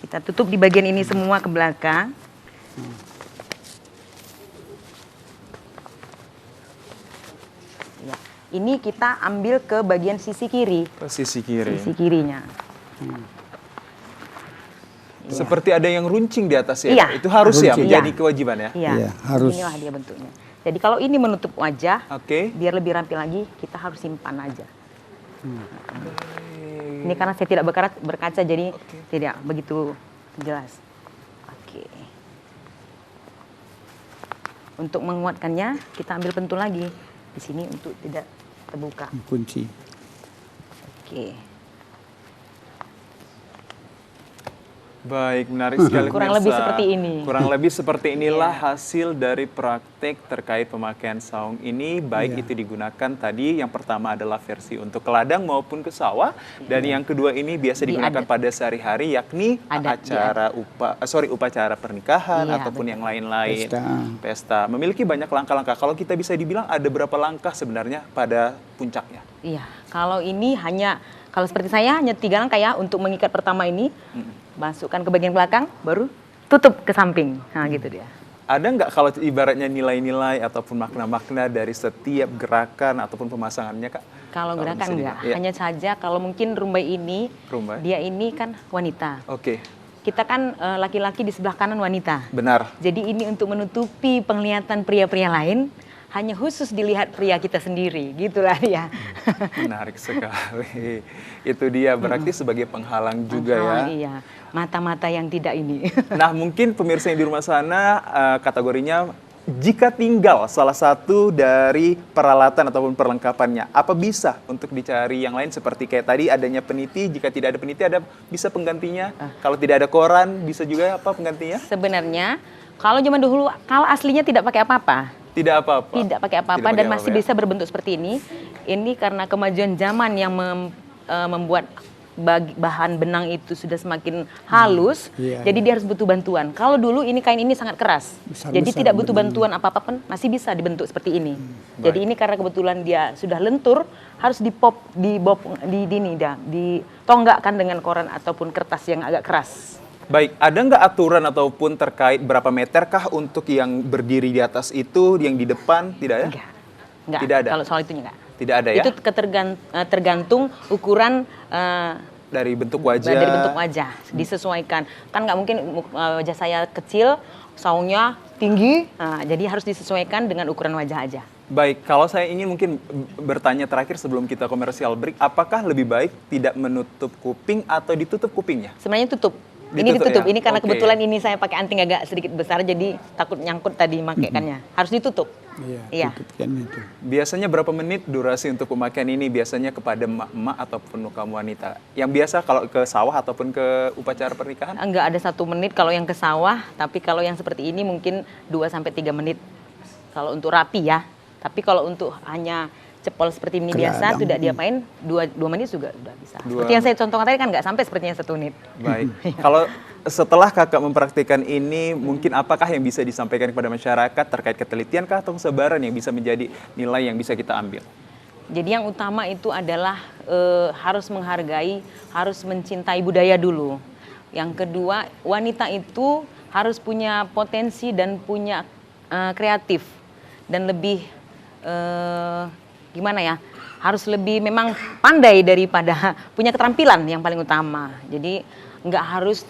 S3: Kita tutup di bagian ini semua ke belakang. Ya. Ini kita ambil ke bagian sisi kiri,
S1: Ke sisi kiri.
S3: sisi kirinya.
S1: Seperti ada yang runcing di atas ya.
S3: Iya.
S1: Itu harus ya
S2: Runcing.
S1: menjadi
S3: Iya.
S1: kewajiban ya.
S3: Iya,
S2: Iya, harus.
S3: inilah dia bentuknya. Jadi kalau ini menutup wajah,
S1: Oke.
S3: biar lebih rapi lagi, kita harus simpan aja. Ini karena saya tidak berkaca, jadi tidak begitu jelas. Oke. Untuk menguatkannya, kita ambil pentul lagi di sini untuk tidak terbuka.
S2: Kunci.
S3: Oke.
S1: Baik, menarik sekali.
S3: Kurang
S1: pemirsa.
S3: lebih seperti ini.
S1: Kurang lebih seperti inilah hasil dari praktek terkait pemakaian saung ini. Baik
S2: Iya.
S1: itu digunakan tadi, yang pertama adalah versi untuk ke ladang maupun ke sawah. Dan yang kedua ini biasa
S3: Di
S1: digunakan
S3: adat.
S1: pada sehari-hari, yakni
S3: Adat, di
S1: acara upacara pernikahan
S3: Iya,
S1: ataupun
S3: betul.
S1: yang lain-lain.
S2: Pesta.
S1: Pesta. Memiliki banyak langkah-langkah. Kalau kita bisa dibilang ada berapa langkah sebenarnya pada puncaknya?
S3: Iya, kalau ini kalau seperti saya hanya 3 langkah ya untuk mengikat pertama ini. Masukkan ke bagian belakang, baru tutup ke samping. Nah, gitu dia.
S1: Ada nggak kalau ibaratnya nilai-nilai ataupun makna-makna dari setiap gerakan ataupun pemasangannya, Kak?
S3: Kalau gerakan
S1: bisa
S3: enggak,
S1: Iya.
S3: hanya saja kalau mungkin rumbai ini,
S1: Rumbai.
S3: dia ini kan wanita.
S1: Oke,
S3: Kita kan laki-laki di sebelah kanan wanita.
S1: benar.
S3: Jadi ini untuk menutupi penglihatan pria-pria lain, hanya khusus dilihat pria kita sendiri, gitulah ya.
S1: Menarik sekali. Itu dia berarti sebagai penghalang juga ya.
S3: Iya, mata-mata yang tidak ini.
S1: Nah, mungkin pemirsa yang di rumah sana kategorinya jika tinggal salah satu dari peralatan ataupun perlengkapannya, apa bisa untuk dicari yang lain seperti kayak tadi adanya peniti, jika tidak ada peniti ada bisa penggantinya. Kalau tidak ada koran bisa juga apa penggantinya?
S3: Sebenarnya kalau zaman dulu, kalau aslinya tidak pakai apa-apa.
S1: Tidak apa-apa.
S3: Tidak pakai apa-apa
S1: Tidak
S3: dan
S1: pakai
S3: masih
S1: apa-apa ya?
S3: bisa berbentuk seperti ini. Ini karena kemajuan zaman yang membuat bahan benang itu sudah semakin halus,
S2: Iya,
S3: jadi dia harus butuh bantuan. Kalau dulu ini kain ini sangat keras,
S2: Besar-besar
S3: jadi tidak butuh
S2: benangnya.
S3: bantuan apa-apa pun masih bisa dibentuk seperti ini. Jadi ini karena kebetulan dia sudah lentur, harus ditonggakkan dengan koran ataupun kertas yang agak keras.
S1: Baik, ada nggak aturan ataupun terkait berapa meter kah untuk yang berdiri di atas itu, yang di depan, tidak ya?
S3: Enggak,
S1: Tidak ada?
S3: kalau soal itu enggak.
S1: Tidak ada ya?
S3: Itu tergantung ukuran
S1: Dari bentuk wajah.
S3: dari bentuk wajah, disesuaikan. Kan nggak mungkin wajah saya kecil, saungnya tinggi, nah, jadi harus disesuaikan dengan ukuran wajah aja.
S1: Baik, kalau saya ingin mungkin bertanya terakhir sebelum kita komersial break, apakah lebih baik tidak menutup kuping atau ditutup kupingnya?
S3: Sebenarnya tutup. Ini
S1: Ditutup
S3: ditutup.
S1: ya?
S3: Ini karena
S1: Oke.
S3: kebetulan ini saya pakai anting agak sedikit besar, jadi takut nyangkut tadi makaikannya. Harus ditutup.
S2: Iya,
S3: Iya.
S2: tutupkan itu.
S1: Biasanya berapa menit durasi untuk pemakaian ini biasanya kepada emak-emak ataupun kaum wanita? Yang biasa kalau ke sawah ataupun ke upacara pernikahan?
S3: Enggak ada 1 menit kalau yang ke sawah, tapi kalau yang seperti ini mungkin 2-3 menit. Kalau untuk rapi ya. Tapi kalau untuk hanya cepol seperti ini biasa,
S2: Keladang.
S3: tidak diapain, 2 menit juga udah bisa.
S1: Dua
S3: Seperti yang saya contohkan tadi kan nggak sampai sepertinya 1 menit.
S1: Baik. Kalau setelah kakak mempraktikkan ini, mungkin apakah yang bisa disampaikan kepada masyarakat terkait ketelitian kah atau kesabaran yang bisa menjadi nilai yang bisa kita ambil?
S3: Jadi yang utama itu adalah harus menghargai, harus mencintai budaya dulu. Yang kedua, wanita itu harus punya potensi dan punya kreatif dan lebih gimana ya, harus lebih memang pandai daripada punya keterampilan yang paling utama. Jadi nggak harus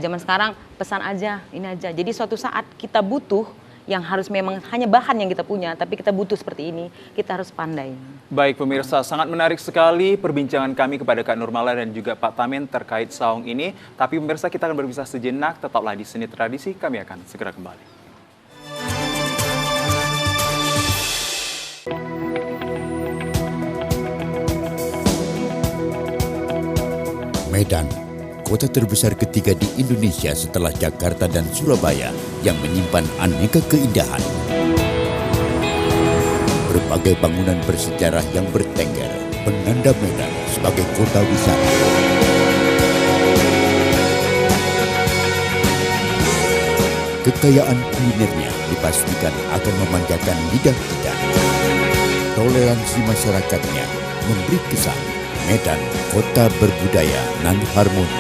S3: zaman sekarang pesan aja, ini aja. Jadi suatu saat kita butuh yang harus memang hanya bahan yang kita punya, tapi kita butuh seperti ini, kita harus pandai.
S1: Baik pemirsa, sangat menarik sekali perbincangan kami kepada Kak Nurmala dan juga Pak Tamen terkait saung ini. Tapi pemirsa, kita akan berpisah sejenak, tetaplah di Seni Tradisi, kami akan segera kembali.
S6: Medan, kota terbesar ketiga di Indonesia setelah Jakarta dan Surabaya yang menyimpan aneka keindahan. Berbagai bangunan bersejarah yang bertengger penanda Medan sebagai kota wisata. Kekayaan kulinernya dipastikan akan memanjakan lidah kita. Toleransi masyarakatnya memberi kesan Medan, kota berbudaya nan harmoni.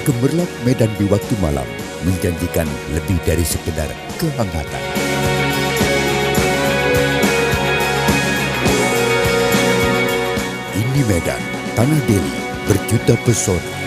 S6: Gemerlap Medan di waktu malam menjanjikan lebih dari sekedar kehangatan. Ini Medan, tanah Delhi, berjuta pesona.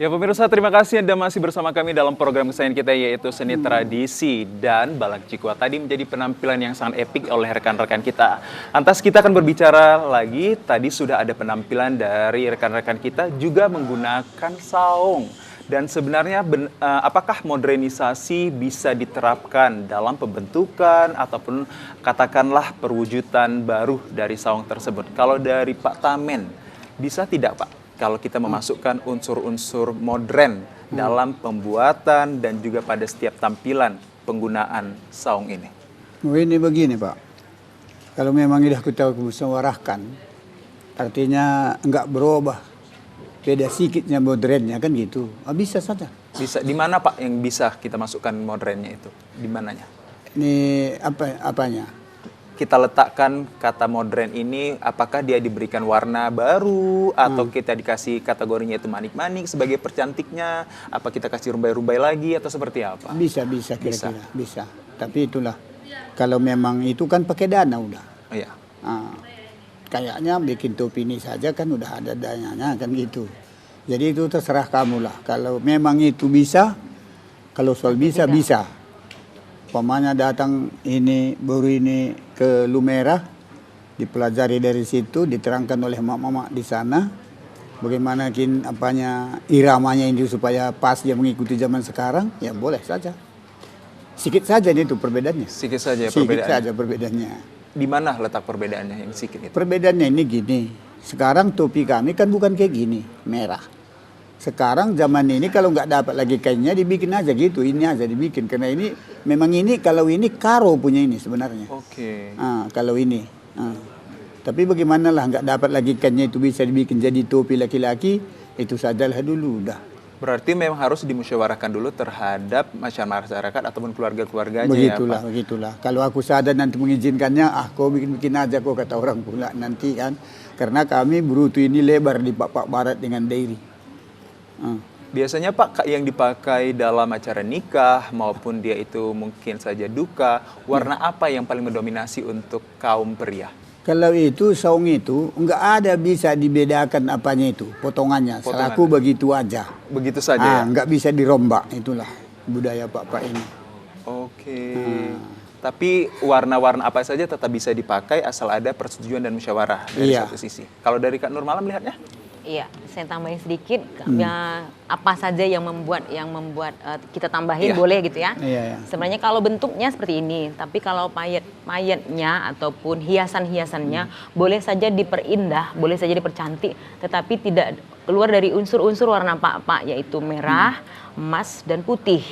S1: Ya pemirsa, terima kasih Anda masih bersama kami dalam program kesayangan kita yaitu Seni Tradisi dan Balak Cikua. Tadi menjadi penampilan yang sangat epik oleh rekan-rekan kita. Lantas kita akan berbicara lagi, tadi sudah ada penampilan dari rekan-rekan kita juga menggunakan saung. Dan sebenarnya apakah modernisasi bisa diterapkan dalam pembentukan ataupun katakanlah perwujudan baru dari saung tersebut? Kalau dari Pak Tamen, bisa tidak Pak? Kalau kita memasukkan unsur-unsur modern dalam pembuatan dan juga pada setiap tampilan penggunaan saung ini.
S2: Oh, ini begini Pak, kalau memang sudah kita musyawarahkan, artinya enggak berubah, beda sedikitnya modernnya kan gitu, bisa saja.
S1: Bisa di mana Pak yang bisa kita masukkan modernnya itu? Di mananya?
S2: Ini apanya?
S1: Kita letakkan kata modern ini, apakah dia diberikan warna baru atau kita dikasih kategorinya itu manik-manik sebagai percantiknya, apa kita kasih rumbai-rumbai lagi atau seperti apa?
S2: Bisa kira-kira, bisa. Tapi itulah, kalau memang itu kan pakai dana udah.
S1: Oh, iya.
S2: Kayaknya bikin topi ini saja kan udah ada dananya kan gitu. Jadi itu terserah kamu lah. Kalau memang itu bisa, kalau soal bisa. Pemanya datang ini baru ini ke Lumera, dipelajari dari situ, diterangkan oleh mak-mak di sana, bagaimana iramanya ini supaya pas dia mengikuti zaman sekarang, ya boleh saja. Sedikit saja itu perbedaannya.
S1: Sedikit saja
S2: perbedaannya.
S1: Di mana letak perbedaannya yang sedikit itu?
S2: Perbedaannya ini gini, sekarang topi kami kan bukan kayak gini, merah. Sekarang zaman ini kalau nggak dapat lagi kainnya dibikin aja gitu, ini aja dibikin. Karena ini, memang ini kalau ini karo punya ini sebenarnya.
S1: Oke.
S2: Kalau ini. Tapi bagaimana lah nggak dapat lagi kainnya itu bisa dibikin jadi topi laki-laki, itu sajalah dulu udah.
S1: Berarti memang harus dimusyawarahkan dulu terhadap masyarakat ataupun keluarga-keluarganya
S2: begitulah,
S1: ya Pak?
S2: Begitulah. Kalau aku sadar nanti mengizinkannya, kau bikin aja kau kata orang pula nanti kan. Karena kami berutu ini lebar di Pak Barat dengan dairy.
S1: Biasanya Pak yang dipakai dalam acara nikah maupun dia itu mungkin saja duka, warna apa yang paling mendominasi untuk kaum pria?
S2: Kalau itu saung itu enggak ada bisa dibedakan apanya itu, potongannya. Selaku begitu aja.
S1: Begitu saja ya?
S2: Enggak bisa dirombak, itulah budaya Pak ini.
S1: Oke. Tapi warna-warna apa saja tetap bisa dipakai asal ada persetujuan dan musyawarah dari satu sisi. Kalau dari Kak Nurmala melihatnya?
S3: Iya, saya tambahin sedikit. Ya, apa saja yang membuat kita tambahin boleh gitu ya.
S2: Iya.
S3: Sebenarnya kalau bentuknya seperti ini, tapi kalau payetnya ataupun hiasan-hiasannya boleh saja diperindah, boleh saja dipercantik, tetapi tidak keluar dari unsur-unsur warna pak yaitu merah, emas dan putih.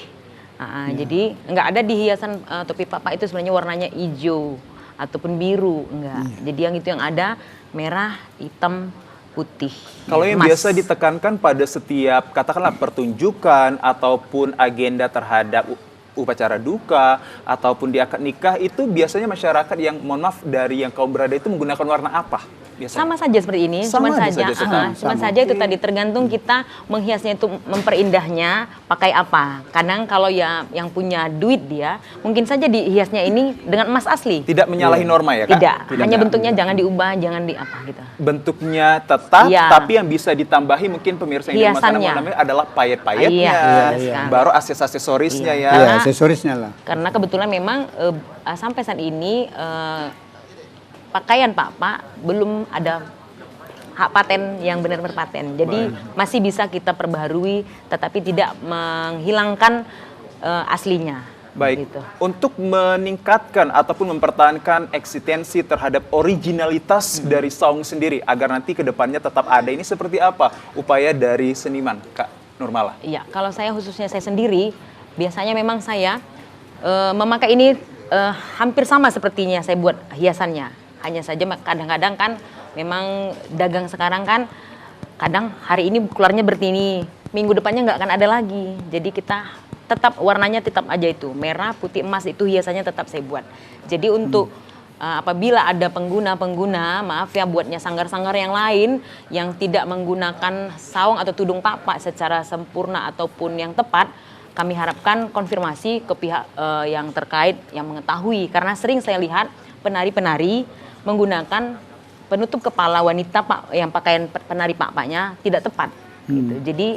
S3: Jadi nggak ada di hiasan topi pak itu sebenarnya warnanya hijau ataupun biru, enggak. Jadi yang itu yang ada merah, hitam, putih.
S1: Kalau yang biasa ditekankan pada setiap katakanlah pertunjukan ataupun agenda terhadap upacara duka ataupun di akad nikah itu biasanya masyarakat yang mohon maaf dari yang kaum berada itu menggunakan warna apa? Biasanya?
S3: Sama saja seperti ini, cuman saja itu tadi tergantung kita menghiasnya itu memperindahnya pakai apa. Kadang kalau yang punya duit dia mungkin saja dihiasnya ini dengan emas asli.
S1: Tidak menyalahi norma ya Kak?
S3: Tidak hanya bentuknya jangan diubah, jangan di apa gitu.
S1: Bentuknya tetap, tapi yang bisa ditambahi mungkin pemirsa yang namanya adalah payet-payetnya, baru aksesorisnya ya.
S2: Aksesorisnya lah.
S3: Karena kebetulan memang sampai saat ini pakaian Pak belum ada hak paten yang benar-benar paten. Jadi masih bisa kita perbaharui tetapi tidak menghilangkan aslinya.
S1: Baik,
S3: gitu.
S1: Untuk meningkatkan ataupun mempertahankan eksistensi terhadap originalitas dari saung sendiri agar nanti ke depannya tetap ada, ini seperti apa upaya dari seniman Kak Nurmala?
S3: Iya, kalau saya khususnya saya sendiri biasanya memang saya memakai ini hampir sama sepertinya saya buat hiasannya. Hanya saja kadang-kadang kan memang dagang sekarang kan kadang hari ini keluarnya bertini, minggu depannya nggak akan ada lagi. Jadi kita tetap warnanya tetap aja itu merah, putih, emas itu hiasannya tetap saya buat. Jadi untuk apabila ada pengguna, maaf ya buatnya sanggar-sanggar yang lain yang tidak menggunakan saung atau tudung pak secara sempurna ataupun yang tepat, kami harapkan konfirmasi ke pihak yang terkait yang mengetahui. Karena sering saya lihat penari-penari menggunakan penutup kepala wanita Pak yang pakaian penari Pak-Paknya tidak tepat. Gitu. Jadi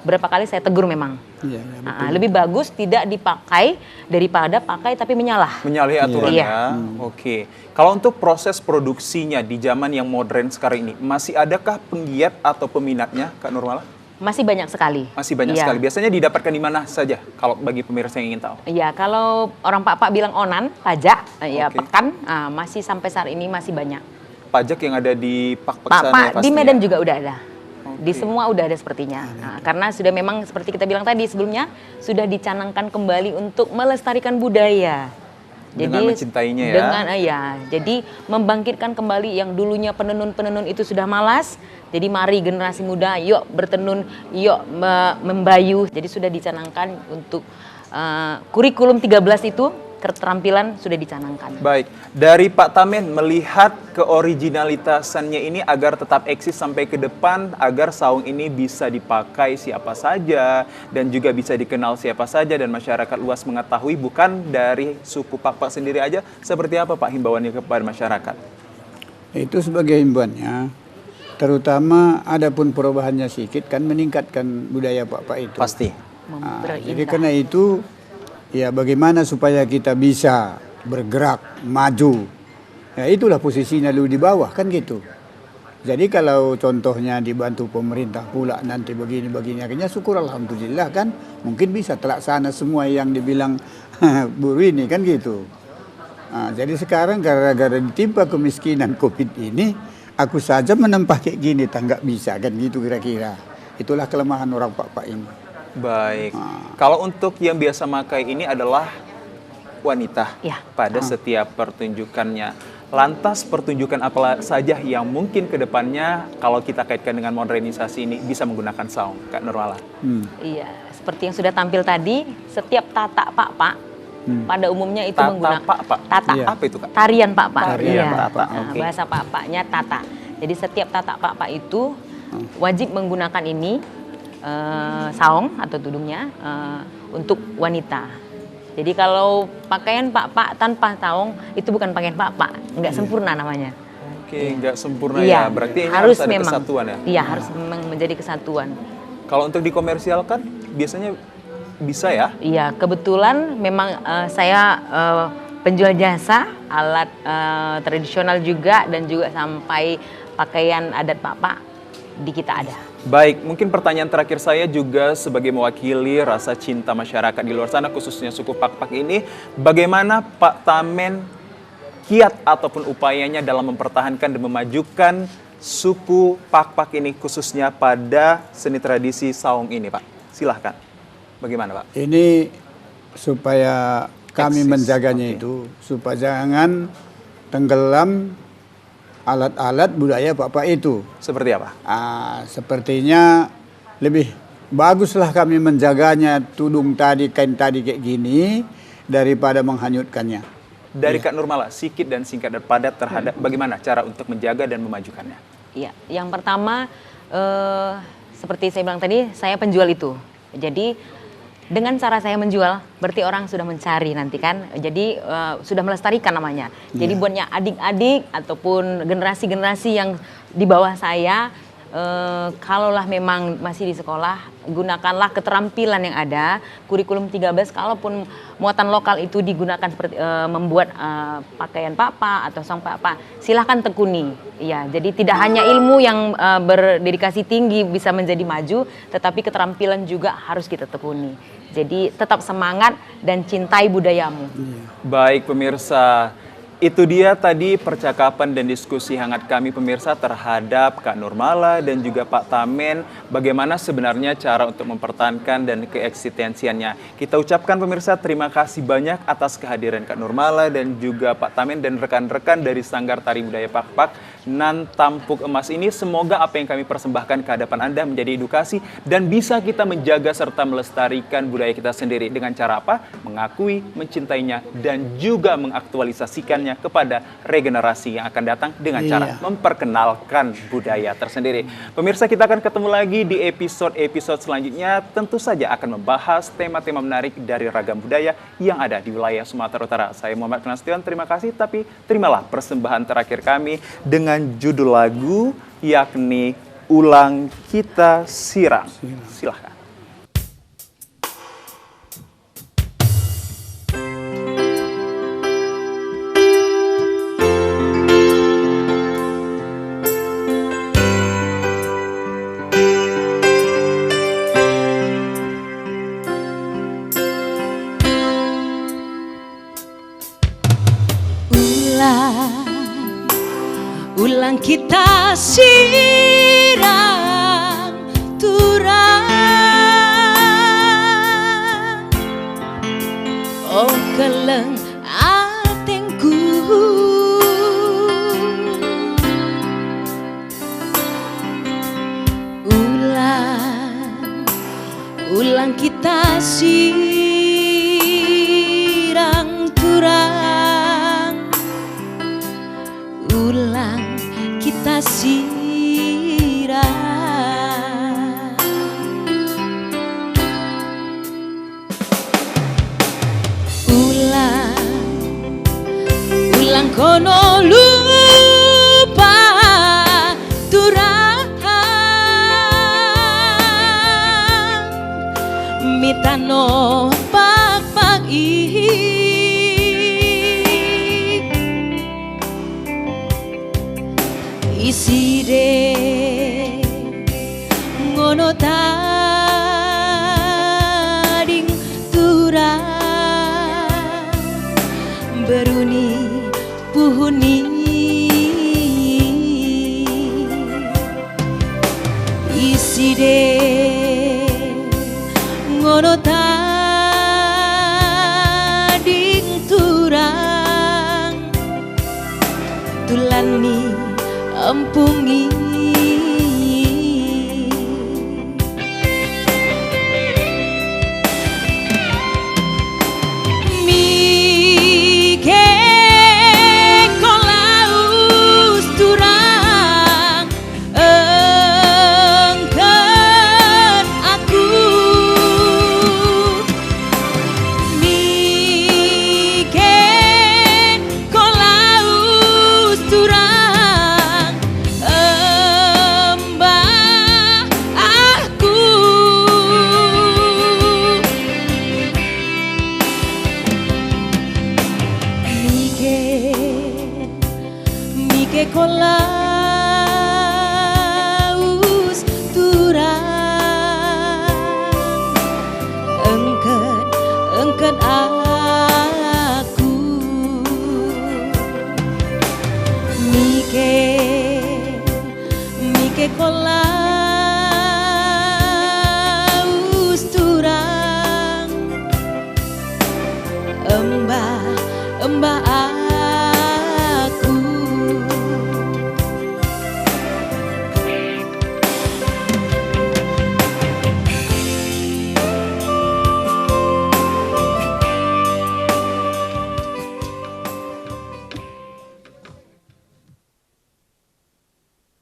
S3: berapa kali saya tegur memang.
S2: Iya, iya, betul.
S3: Lebih bagus tidak dipakai daripada pakai tapi menyalah.
S1: Menyalahi aturan
S3: Iya.
S1: ya. Oke. Kalau untuk proses produksinya di zaman yang modern sekarang ini, masih adakah penggiat atau peminatnya, Kak Nurmala?
S3: Masih banyak sekali.
S1: Masih banyak
S3: Iya.
S1: sekali. Biasanya didapatkan di mana saja kalau bagi pemirsa yang ingin tahu?
S3: Iya, kalau orang Pak bilang onan, pajak, ya
S1: Oke.
S3: pekan, masih sampai saat ini masih banyak.
S1: Pajak yang ada di Pak-Pak sana ya
S3: Pak, di
S1: pastinya.
S3: Medan juga udah ada. Di
S1: Oke.
S3: semua udah ada sepertinya. Karena sudah memang seperti kita bilang tadi sebelumnya, sudah dicanangkan kembali untuk melestarikan budaya.
S1: Dengan mencintainya ya.
S3: Dengan jadi membangkitkan kembali yang dulunya penenun-penenun itu sudah malas. Jadi mari generasi muda, yuk bertenun, yuk membayu. Jadi sudah dicanangkan untuk kurikulum 13 itu, keterampilan sudah dicanangkan.
S1: Baik, dari Pak Tamen melihat keoriginalitasannya ini agar tetap eksis sampai ke depan, agar saung ini bisa dipakai siapa saja dan juga bisa dikenal siapa saja dan masyarakat luas mengetahui, bukan dari suku Pak sendiri aja. Seperti apa Pak himbauannya kepada masyarakat?
S2: Itu sebagai himbauannya, terutama adapun perubahannya sedikit kan meningkatkan budaya Pak itu.
S1: Pasti.
S2: Jadi karena itu, ya bagaimana supaya kita bisa bergerak, maju. Ya itulah posisinya dulu di bawah kan gitu. Jadi kalau contohnya dibantu pemerintah pula nanti begini-begini, akhirnya syukur alhamdulillah kan. Mungkin bisa terlaksana semua yang dibilang buruh ini kan gitu. Jadi sekarang gara-gara ditimpa kemiskinan COVID ini, aku saja menempah kayak gini, tak bisa kan gitu kira-kira. Itulah kelemahan orang Pak ini.
S1: Baik. Kalau untuk yang biasa pakai ini adalah wanita
S3: Ya.
S1: pada setiap pertunjukannya. Lantas pertunjukan apa saja yang mungkin ke depannya kalau kita kaitkan dengan modernisasi ini bisa menggunakan saung, Kak Nurmala?
S3: Iya, seperti yang sudah tampil tadi, setiap tatak Pak pada umumnya itu
S1: Tata
S3: menggunakan
S1: Pak.
S3: tata.
S2: Iya.
S1: Apa itu, Kak?
S3: Tarian Pak.
S1: Tarian
S3: Iya.
S1: Pak.
S3: Nah,
S1: Oke.
S3: bahasa Pak-Paknya tata. Jadi setiap tatak Pak itu wajib menggunakan ini saung atau tudungnya untuk wanita. Jadi kalau pakaian Pak tanpa saung itu bukan pakaian Pak, nggak sempurna namanya.
S1: Oke, nggak sempurna
S3: Iya,
S1: ya. Berarti ini harus ada
S3: memang.
S1: kesatuan ya?
S3: Iya, harus memang menjadi kesatuan.
S1: Kalau untuk dikomersialkan biasanya bisa ya?
S3: Iya, kebetulan memang saya penjual jasa alat tradisional juga dan juga sampai pakaian adat Pak di kita ada.
S1: Baik, mungkin pertanyaan terakhir saya juga sebagai mewakili rasa cinta masyarakat di luar sana, khususnya suku Pak ini, bagaimana Pak Tamen kiat ataupun upayanya dalam mempertahankan dan memajukan suku Pak ini khususnya pada seni tradisi saung ini, Pak? Silahkan. Bagaimana, Pak?
S2: Ini supaya kami
S1: Eksis.
S2: menjaganya
S1: Oke.
S2: itu, supaya jangan tenggelam alat-alat budaya Pak itu.
S1: Seperti apa?
S2: Sepertinya lebih baguslah kami menjaganya tudung tadi, kain tadi kayak gini daripada menghanyutkannya.
S1: Dari Kak Nurmala, sikit dan singkat dan padat terhadap bagaimana cara untuk menjaga dan memajukannya.
S3: Iya, yang pertama seperti saya bilang tadi, saya penjual itu. Jadi dengan cara saya menjual, berarti orang sudah mencari nanti kan. Jadi sudah melestarikan namanya. Jadi buatnya adik-adik ataupun generasi-generasi yang di bawah saya, kalaulah memang masih di sekolah, gunakanlah keterampilan yang ada. Kurikulum 13, kalaupun muatan lokal itu digunakan seperti membuat pakaian Pak atau saung Pak, silahkan tekuni. Ya, jadi tidak hanya ilmu yang berdedikasi tinggi bisa menjadi maju, tetapi keterampilan juga harus kita tekuni. Jadi tetap semangat dan cintai budayamu.
S1: Baik pemirsa, itu dia tadi percakapan dan diskusi hangat kami pemirsa terhadap Kak Nurmala dan juga Pak Tamen. Bagaimana sebenarnya cara untuk mempertahankan dan keeksistensiannya. Kita ucapkan pemirsa terima kasih banyak atas kehadiran Kak Nurmala dan juga Pak Tamen dan rekan-rekan dari Sanggar Tari Budaya Pak Nan Tampuk Emas ini. Semoga apa yang kami persembahkan ke hadapan Anda menjadi edukasi dan bisa kita menjaga serta melestarikan budaya kita sendiri. Dengan cara apa? Mengakui, mencintainya dan juga mengaktualisasikannya kepada regenerasi yang akan datang dengan cara memperkenalkan budaya tersendiri. Pemirsa, kita akan ketemu lagi di episode-episode selanjutnya. Tentu saja akan membahas tema-tema menarik dari ragam budaya yang ada di wilayah Sumatera Utara. Saya Muhammad Nasution, terima kasih, tapi terimalah persembahan terakhir kami dengan judul lagu yakni Ulang Kita Sirang. Silahkan.
S5: kita sirang turang, oh keleng atengku. Ulang kita sirang turang, ulang kita sirang. Ulang kono lupa turang, mitano pak isi de ngono tading turang, beruni puhuni isi de ngono tading turang, tulani empungi. Mike kolaus turang, engken aku. Mike kolaus turang, embah aku. Mike kolaus turang, engken aku. Mike kolaus turang, embah